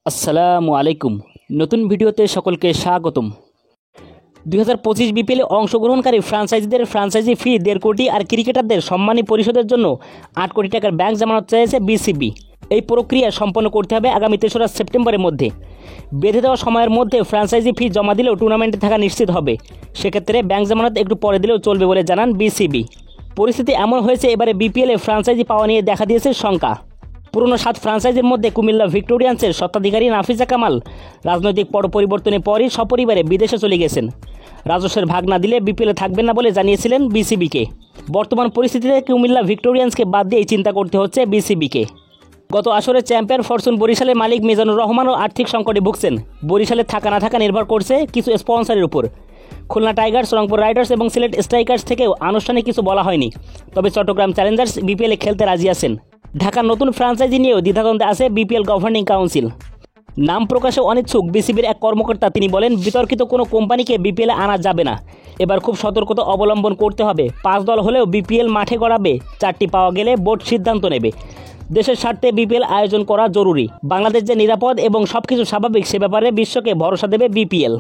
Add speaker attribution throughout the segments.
Speaker 1: আসসালামু আলাইকুম। নতুন ভিডিওতে সকলকে স্বাগতম। 2025 বিপিএলে অংশগ্রহণকারী ফ্রাঞ্চাইজিদের ফ্রাঞ্চাইজি ফি 1.5 কোটি আর ক্রিকেটারদের সম্মানী পরিশোধের জন্য 8 কোটি টাকার ব্যাংক জামানত চাইছে বিসিবি। এই প্রক্রিয়া সম্পন্ন করতে হবে আগামী 3রা সেপ্টেম্বরের মধ্যে। বেঁধে দেওয়া সময়ের মধ্যে ফ্রাঞ্চাইজি ফি জমা দিলেও টুর্নামেন্টে থাকা নিশ্চিত হবে। সেক্ষেত্রে ব্যাংক জামানত একটু পরে দিলেও চলবে বলে জানান বিসিবি। পরিস্থিতি এমন হয়েছে, এবারে বিপিএলে ফ্রাঞ্চাইজি পাওয়া নিয়ে দেখা দিয়েছে শঙ্কা। পুরনো 7 ফ্রাঞ্চাইজির মধ্যে কুমিল্লা ভিক্টোরিয়ান্সের স্বত্বাধিকারী নাফিজা কামাল রাজনৈতিক পট পরিবর্তনের পরই সপরিবারে বিদেশে চলে গেছেন। রাজস্বের ভাগ না দিলে বিপিএলে থাকবেন না বলে জানিয়েছিলেন বিসিবিকে। বর্তমান পরিস্থিতিতে কুমিল্লা ভিক্টোরিয়ান্সকে বাদ দিয়েই চিন্তা করতে হচ্ছে বিসিবিকে। গত আসরে চ্যাম্পিয়ন ফরচুন বরিশালের মালিক মিজানুর রহমানও আর্থিক সংকটে ভুগছেন। বরিশালে থাকা না থাকা নির্ভর করছে কিছু স্পন্সরের উপর। খুলনা টাইগার্স, রংপুর রাইডার্স এবং সিলেট স্ট্রাইকার্স থেকেও আনুষ্ঠানিক কিছু বলা হয়নি, তবে চট্টগ্রাম চ্যালেঞ্জার্স বিপিএলে খেলতে রাজি আছেন। ঢাকার নতুন ফ্রাঞ্চাইজি নিয়েও দ্বিধাদ্বন্দ্বে আছে বিপিএল গভর্নিং কাউন্সিল। নাম প্রকাশে অনিচ্ছুক বিসিবির এক কর্মকর্তা তিনি বলেন, বিতর্কিত কোনো কোম্পানিকে বিপিএলে আনা যাবে না। এবার খুব সতর্কতা অবলম্বন করতে হবে। 5 দল হলেও বিপিএল মাঠে গড়াবে। 4টি পাওয়া গেলে বোর্ড সিদ্ধান্ত নেবে। দেশের স্বার্থে বিপিএল আয়োজন করা জরুরি। বাংলাদেশ যে নিরাপদ এবং সবকিছু স্বাভাবিক সে ব্যাপারে বিশ্বকে ভরসা দেবে বিপিএল।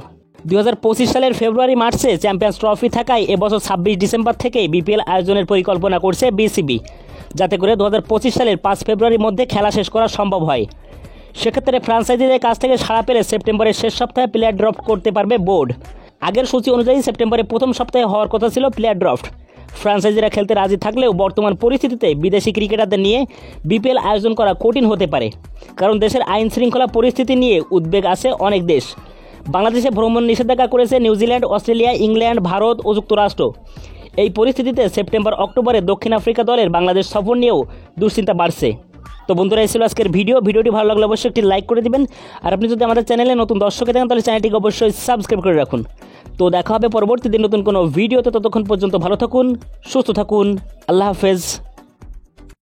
Speaker 1: 2025 সালের ফেব্রুয়ারি মার্চে চ্যাম্পিয়ন্স ট্রফি থাকায় এবছর 26 ডিসেম্বর থেকেই বিপিএল আয়োজনের পরিকল্পনা করছে বিসিবি, যাতে করে 2025 সালের 5 ফেব্রুয়ারির মধ্যে খেলা শেষ করা সম্ভব হয়। সেক্ষেত্রে ফ্রাঞ্চাইজিদের কাছ থেকে সাড়া পেলে সেপ্টেম্বরের শেষ সপ্তাহে প্লেয়ার ড্রাফট করতে পারবে বোর্ড। আগের সূচি অনুযায়ী সেপ্টেম্বরের প্রথম সপ্তাহে হওয়ার কথা ছিল প্লেয়ার ড্রাফট। ফ্রাঞ্চাইজিরা খেলতে রাজি থাকলেও বর্তমান পরিস্থিতিতে বিদেশি ক্রিকেটারদের নিয়ে বিপিএল আয়োজন করা কঠিন হতে পারে, কারণ দেশের আইন শৃঙ্খলা পরিস্থিতি নিয়ে উদ্বেগ আছে অনেক দেশ। বাংলাদেশে ভ্রমণ নিষেধাজ্ঞা করেছে নিউজিল্যান্ড, অস্ট্রেলিয়া, ইংল্যান্ড, ভারত ও যুক্তরাষ্ট্র। এই পরিস্থিতিতে সেপ্টেম্বর অক্টোবরে দক্ষিণ আফ্রিকা দলের বাংলাদেশ সফর নিয়েও দুশ্চিন্তা বাড়ছে। তো বন্ধুরা, এই ছিল আজকের ভিডিওটি ভালো লাগলে অবশ্যই একটি লাইক করে দিবেন। আর আপনি যদি আমাদের চ্যানেলে নতুন দর্শক থাকেন তাহলে চ্যানেলটিকে অবশ্যই সাবস্ক্রাইব করে রাখুন। তো দেখা হবে পরবর্তী দিন নতুন কোনো ভিডিওতে। ততক্ষণ পর্যন্ত ভালো থাকুন, সুস্থ থাকুন। আল্লাহ হাফেজ।